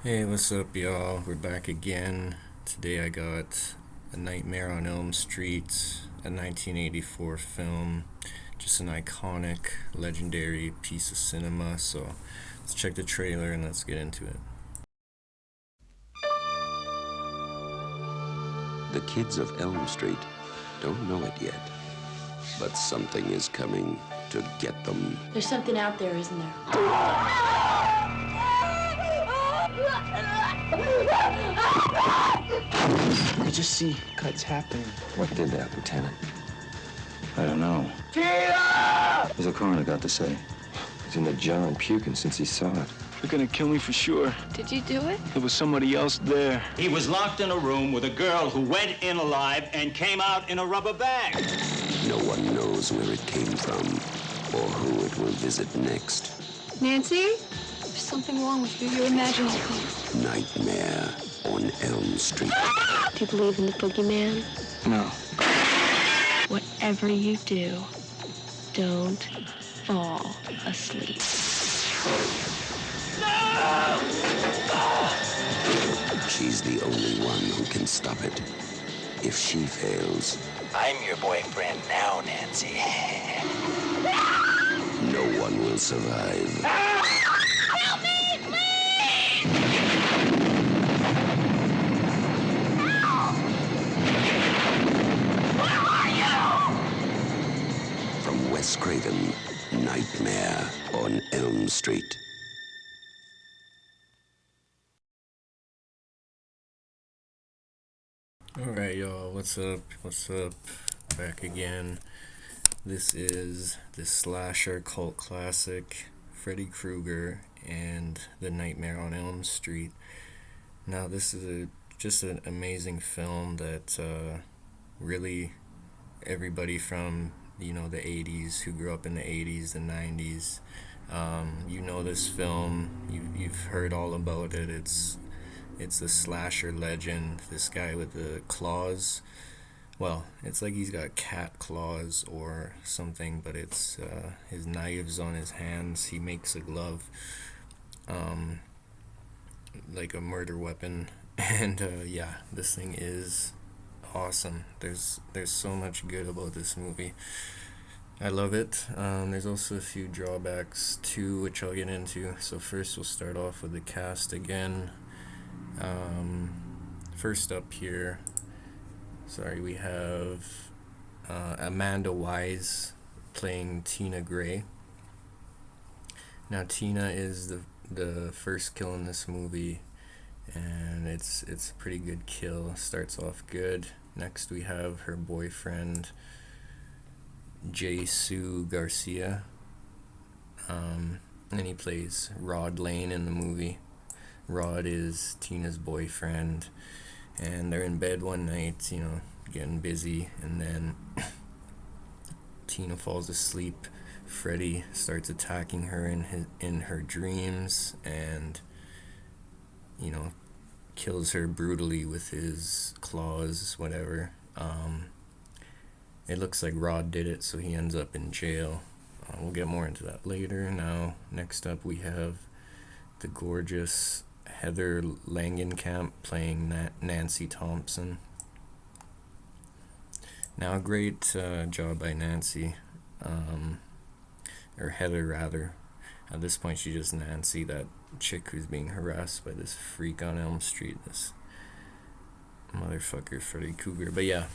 Hey, what's up, y'all? We're back again. Today I got A Nightmare on Elm Street, a 1984 film. Just an iconic, legendary piece of cinema. So let's check the trailer and let's get into it. The kids of Elm Street don't know it yet, but something is coming to get them. There's something out there, isn't there? I just see cuts happening. What did that, Lieutenant? I don't know. Tina! What's the coroner got to say? He's in the jar and puking since he saw it. They're gonna kill me for sure. Did you do it? There was somebody else there. He was locked in a room with a girl who went in alive and came out in a rubber bag. No one knows where it came from or who it will visit next. Nancy? There's something wrong with you. You're imagining things. Nightmare on Elm Street. Do you believe in the boogeyman? No. Whatever you do, don't fall asleep. She's the only one who can stop it. If she fails, I'm your boyfriend now, Nancy. no one will survive. Help me, please! Where are you? From Wes Craven, Nightmare on Elm Street. Alright, y'all, what's up? What's up? Back again. This is the slasher cult classic, Freddy Krueger and The Nightmare on Elm Street. Now, this is just an amazing film that really everybody from, the 80s, who grew up in the 80s, the 90s, you know this film, you've heard all about it. It's the slasher legend, this guy with the claws. Well, it's like he's got cat claws or something, but it's his knives on his hands. He makes a glove, like a murder weapon. And yeah, this thing is awesome. There's so much good about this movie. I love it. There's also a few drawbacks too, which I'll get into. So first we'll start off with the cast again. First up here, we have Amanda Wise playing Tina Gray. Now, Tina is the first kill in this movie, and it's a pretty good kill. Starts off good. Next, we have her boyfriend, Jesus Garcia, and he plays Rod Lane in the movie. Rod is Tina's boyfriend, and they're in bed one night, getting busy, and then Tina falls asleep. Freddy starts attacking her in her dreams, and kills her brutally with his claws, whatever. It looks like Rod did it, so he ends up in jail. We'll get more into that later. Now, next up we have the gorgeous Heather Langenkamp playing Nancy Thompson. Now, a great job by Nancy, or Heather rather. At this point, she's just Nancy, that chick who's being harassed by this freak on Elm Street, this motherfucker Freddy Krueger. But yeah,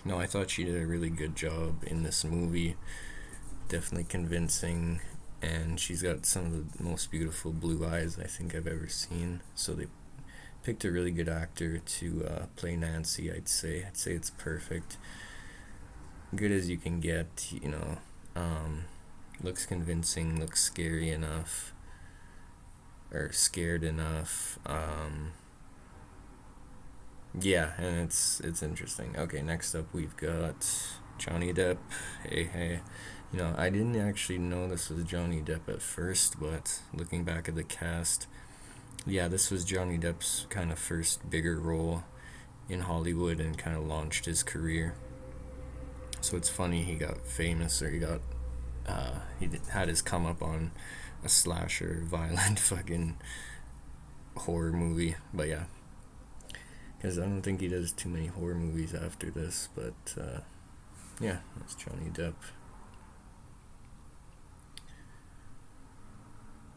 no, I thought she did a really good job in this movie. Definitely convincing. And she's got some of the most beautiful blue eyes I think I've ever seen. So they picked a really good actor to play Nancy, I'd say. I'd say it's perfect. Good as you can get, looks convincing, looks scary enough. Or scared enough. Yeah, and it's interesting. Okay, next up we've got Johnny Depp. Hey. I didn't actually know this was Johnny Depp at first, but looking back at the cast, yeah, this was Johnny Depp's kind of first bigger role in Hollywood and kind of launched his career. So it's funny he got famous, or he had his come up on a slasher, violent fucking horror movie, but yeah, because I don't think he does too many horror movies after this, but yeah, that's Johnny Depp.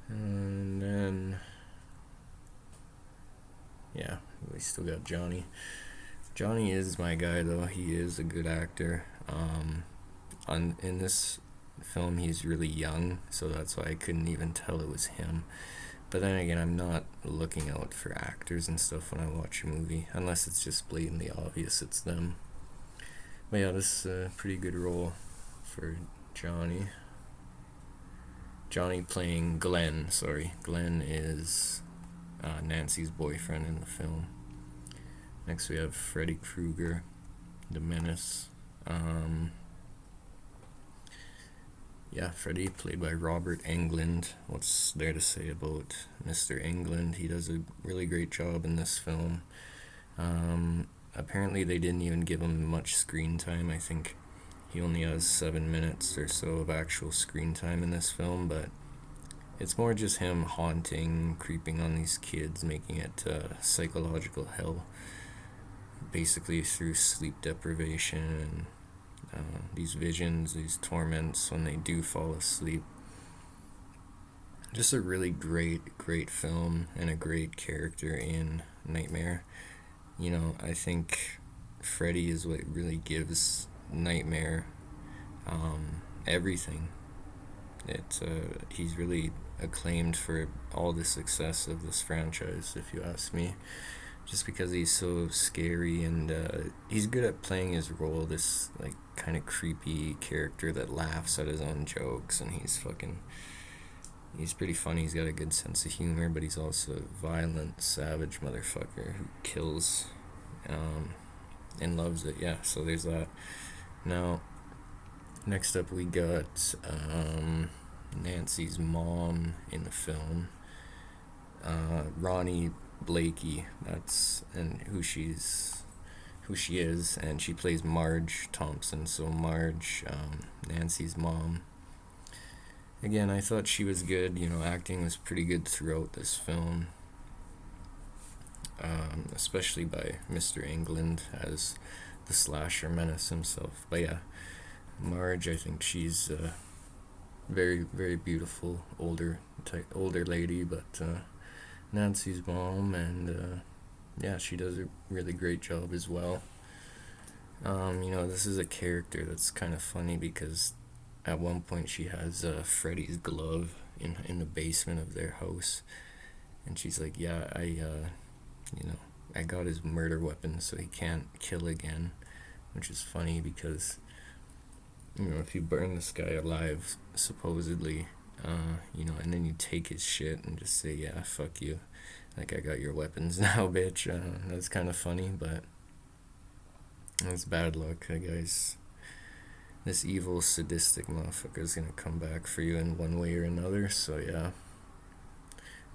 And then, yeah, we still got Johnny. Johnny is my guy, though. He is a good actor. In this film, he's really young, so that's why I couldn't even tell it was him. But then again, I'm not looking out for actors and stuff when I watch a movie, unless it's just blatantly obvious it's them. But yeah, this is a pretty good role for Johnny. Johnny playing Glenn, sorry. Glenn is Nancy's boyfriend in the film. Next we have Freddy Krueger, the Menace. Yeah, Freddy, played by Robert Englund. What's there to say about Mr. Englund? He does a really great job in this film. Apparently they didn't even give him much screen time. I think he only has 7 minutes or so of actual screen time in this film, but it's more just him haunting, creeping on these kids, making it psychological hell, basically through sleep deprivation and these visions, these torments when they do fall asleep. Just a really great film and a great character in Nightmare. You know, I think Freddy is what really gives Nightmare everything. He's really acclaimed for all the success of this franchise, if you ask me, just because he's so scary, and he's good at playing his role, this like kind of creepy character that laughs at his own jokes, and he's pretty funny. He's got a good sense of humor, but he's also a violent, savage motherfucker who kills and loves it. Yeah, so there's that. Now, next up we got Nancy's mom in the film, Ronnie Blakey. That's who she is, and she plays Marge Thompson. So Marge, Nancy's mom. Again, I thought she was good. You know, acting was pretty good throughout this film, especially by Mr. Englund as the slasher menace himself. But yeah, Marge, I think she's very, very beautiful older lady, but Nancy's mom, and yeah, she does a really great job as well. You know, this is a character that's kind of funny because at one point she has Freddy's glove in the basement of their house, and she's like, yeah, I got his murder weapon so he can't kill again, which is funny because, you know, if you burn this guy alive, supposedly, you know, and then you take his shit and just say, yeah, fuck you, like, I got your weapons now, bitch. That's kind of funny, but that's bad luck, guys. This evil, sadistic motherfucker is gonna come back for you in one way or another, so yeah.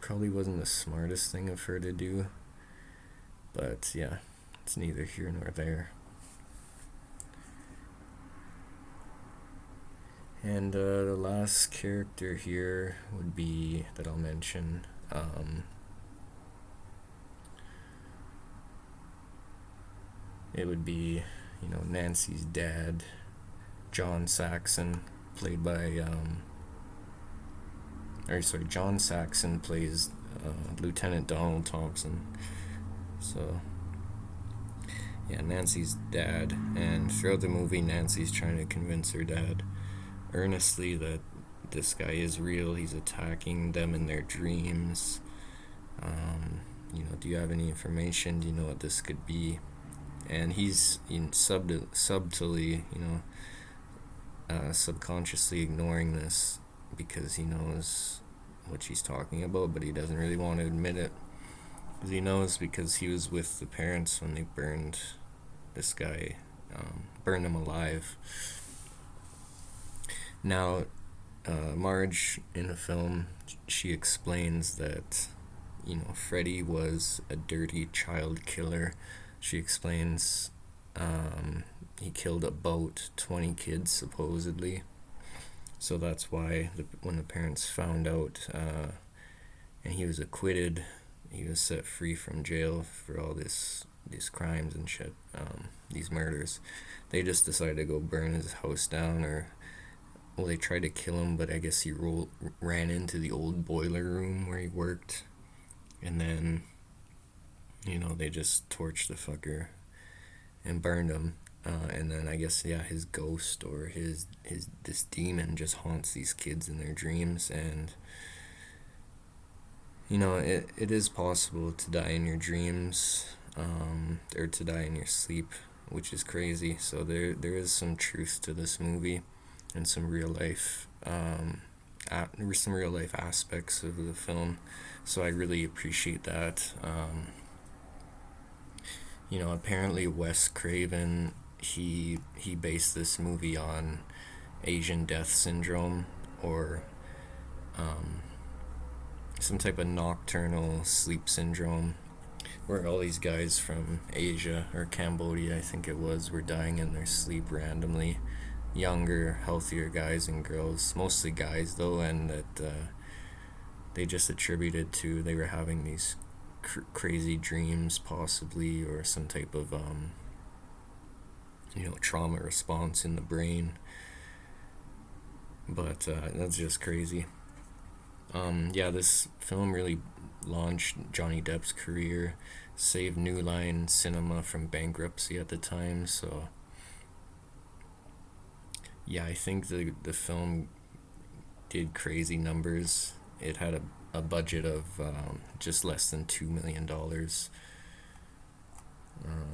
Probably wasn't the smartest thing of her to do, but yeah, it's neither here nor there. And the last character here would be, that I'll mention, it would be, you know, Nancy's dad, John Saxon, played by, John Saxon plays Lieutenant Donald Thompson. So, yeah, Nancy's dad, and throughout the movie, Nancy's trying to convince her dad earnestly that this guy is real. He's attacking them in their dreams. You know, do you have any information? Do you know what this could be? And he's subtly, you know, subconsciously ignoring this because he knows what she's talking about, but he doesn't really want to admit it. Because he knows, because he was with the parents when they burned this guy, burned him alive. Now, Marge in the film, she explains that, you know, Freddy was a dirty child killer. She explains he killed about 20 kids, supposedly. So that's why when the parents found out and he was acquitted, he was set free from jail for all these crimes and shit, these murders. They just decided to go burn his house down, or well, they tried to kill him, but I guess he ran into the old boiler room where he worked, and then, you know, they just torched the fucker and burned him. And then I guess, yeah, his ghost or this demon just haunts these kids in their dreams. And you know, it is possible to die in your dreams, or to die in your sleep, which is crazy. So there is some truth to this movie, and some real life aspects of the film. So I really appreciate that. You know, apparently Wes Craven, he based this movie on Asian death syndrome, or some type of nocturnal sleep syndrome, where all these guys from Asia or Cambodia, I think it was, were dying in their sleep randomly. Younger, healthier guys and girls, mostly guys though, and that they just attributed to they were having these crazy dreams, possibly, or some type of you know, trauma response in the brain. But that's just crazy. Yeah, this film really launched Johnny Depp's career, saved New Line Cinema from bankruptcy at the time. So yeah, I think the film did crazy numbers. It had a budget of just less than $2 million.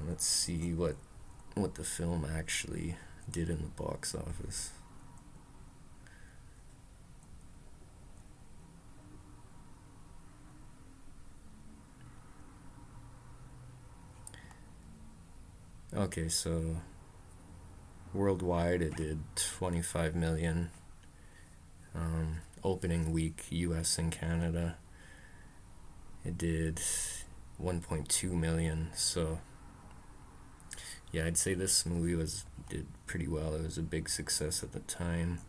Let's see what the film actually did in the box office. Okay, so worldwide it did 25 million. Opening week, US and Canada, it did 1.2 million. So yeah, I'd say this movie did pretty well. It was a big success at the time.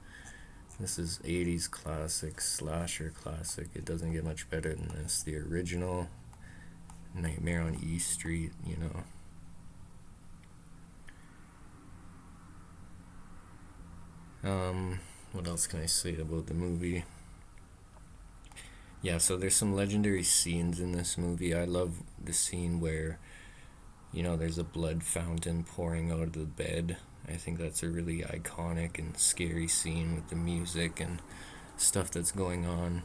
This is 80s classic, slasher classic. It doesn't get much better than this. The original, Nightmare on E Street, you know. What else can I say about the movie? Yeah, so there's some legendary scenes in this movie. I love the scene where, you know, there's a blood fountain pouring out of the bed. I think that's a really iconic and scary scene with the music and stuff that's going on.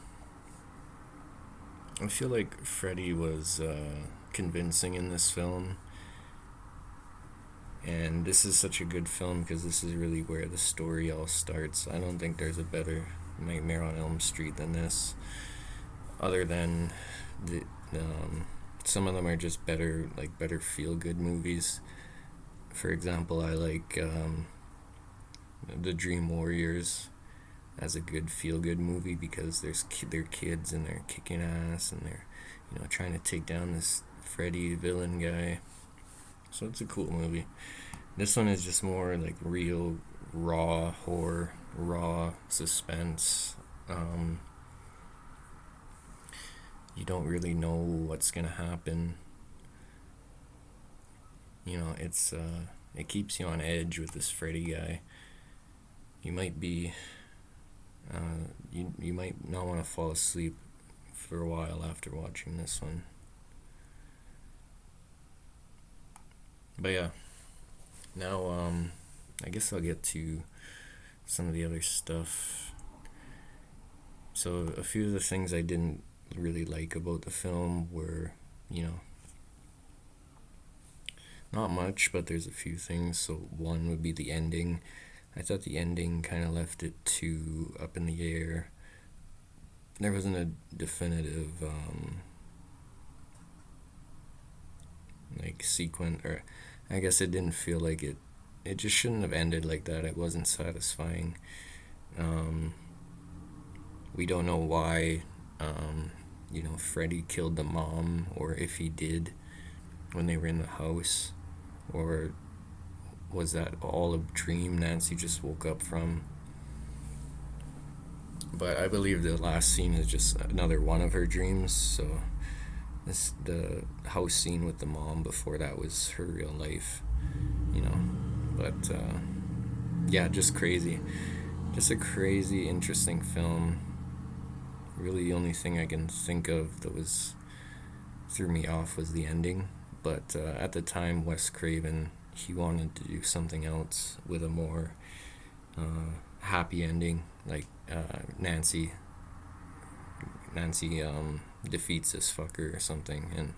I feel like Freddy was convincing in this film. And this is such a good film because this is really where the story all starts. I don't think there's a better Nightmare on Elm Street than this. Other than some of them are just better feel-good movies. For example, I like The Dream Warriors as a good feel-good movie because they're kids and they're kicking ass and they're, you know, trying to take down this Freddy villain guy. So it's a cool movie. This one is just more like real, raw horror, raw suspense. You don't really know what's gonna happen. You know, it keeps you on edge with this Freddy guy. You might be, you might not want to fall asleep for a while after watching this one. But yeah, now I guess I'll get to some of the other stuff. So a few of the things I didn't really like about the film were, you know, not much, but there's a few things. So one would be the ending. I thought the ending kind of left it too up in the air. There wasn't a definitive like sequence, or I guess it didn't feel like it just shouldn't have ended like that. It wasn't satisfying. We don't know why you know, Freddy killed the mom, or if he did when they were in the house, or was that all a dream Nancy just woke up from? But I believe the last scene is just another one of her dreams, so the house scene with the mom before that was her real life, you know. But yeah, just crazy. Just a crazy, interesting film. Really, the only thing I can think of that threw me off was the ending. But at the time, Wes Craven, he wanted to do something else with a more happy ending, like Nancy defeats this fucker or something, and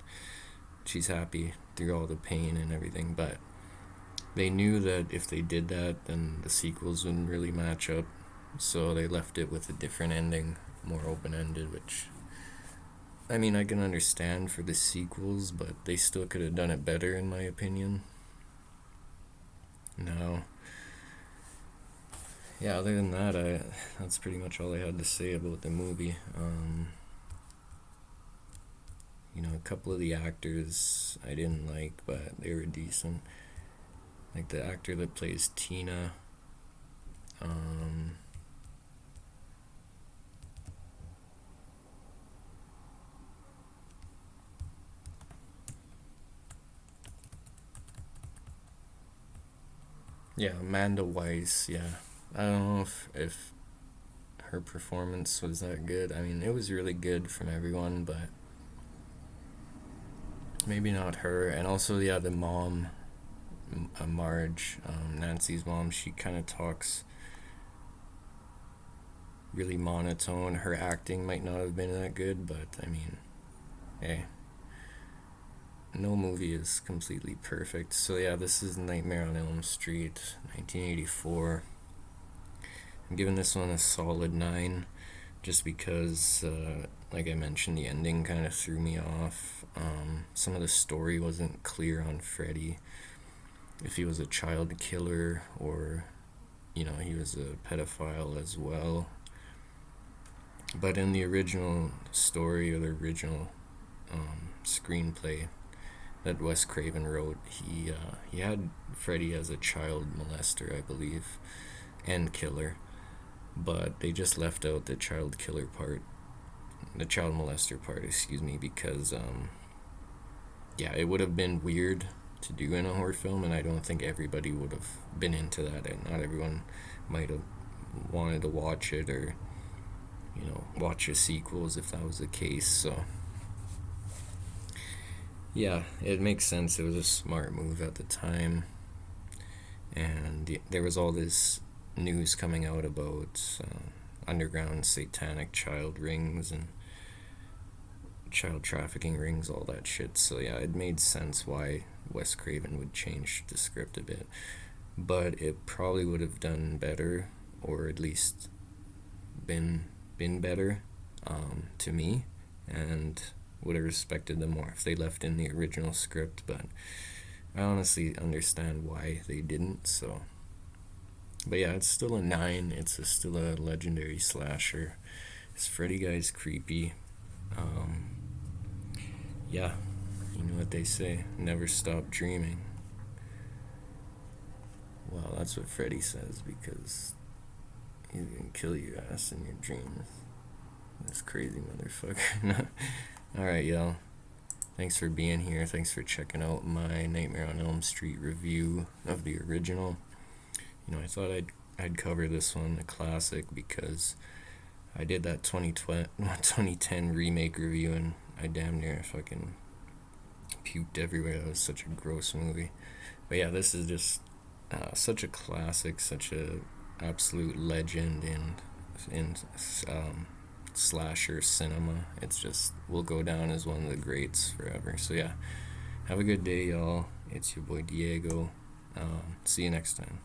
she's happy through all the pain and everything. But they knew that if they did that, then the sequels wouldn't really match up, so they left it with a different ending, more open-ended, which, I mean, I can understand for the sequels, but they still could have done it better, in my opinion. No. Yeah, other than that, that's pretty much all I had to say about the movie. You know, a couple of the actors I didn't like, but they were decent. Like the actor that plays Tina. Yeah, Amanda Weiss, yeah. I don't know if her performance was that good. I mean, it was really good from everyone, but maybe not her. And also, yeah, the mom, Marge, Nancy's mom, she kind of talks really monotone. Her acting might not have been that good, but I mean, hey, no movie is completely perfect. So yeah, this is Nightmare on Elm Street, 1984. I'm giving this one a solid 9, just because, like I mentioned, the ending kind of threw me off. Some of the story wasn't clear on Freddy, if he was a child killer or, you know, he was a pedophile as well. But in the original story, or the original screenplay that Wes Craven wrote, he had Freddy as a child molester, I believe, and killer. But they just left out the child killer part, the child molester part, excuse me, because, yeah, it would have been weird to do in a horror film, and I don't think everybody would have been into that, and not everyone might have wanted to watch it, or, you know, watch the sequels if that was the case. So, yeah, it makes sense. It was a smart move at the time, and there was all this news coming out about underground satanic child rings and child trafficking rings, all that shit. So yeah, it made sense why Wes Craven would change the script a bit, but it probably would have done better, or at least been better to me, and would have respected them more if they left in the original script. But I honestly understand why they didn't. So, but yeah, it's still a 9. It's still a legendary slasher. This Freddy guy's creepy. Yeah, you know what they say, never stop dreaming. Well, that's what Freddy says, because he's gonna kill your ass in your dreams. This crazy motherfucker. Alright, y'all. Thanks for being here. Thanks for checking out my Nightmare on Elm Street review of the original. You know, I thought I'd cover this one, a classic, because I did that 2010 remake review, and I damn near fucking puked everywhere. That was such a gross movie. But yeah, this is just such a classic, such a absolute legend in slasher cinema. It's just will go down as one of the greats forever. So yeah, have a good day, y'all. It's your boy Diego. See you next time.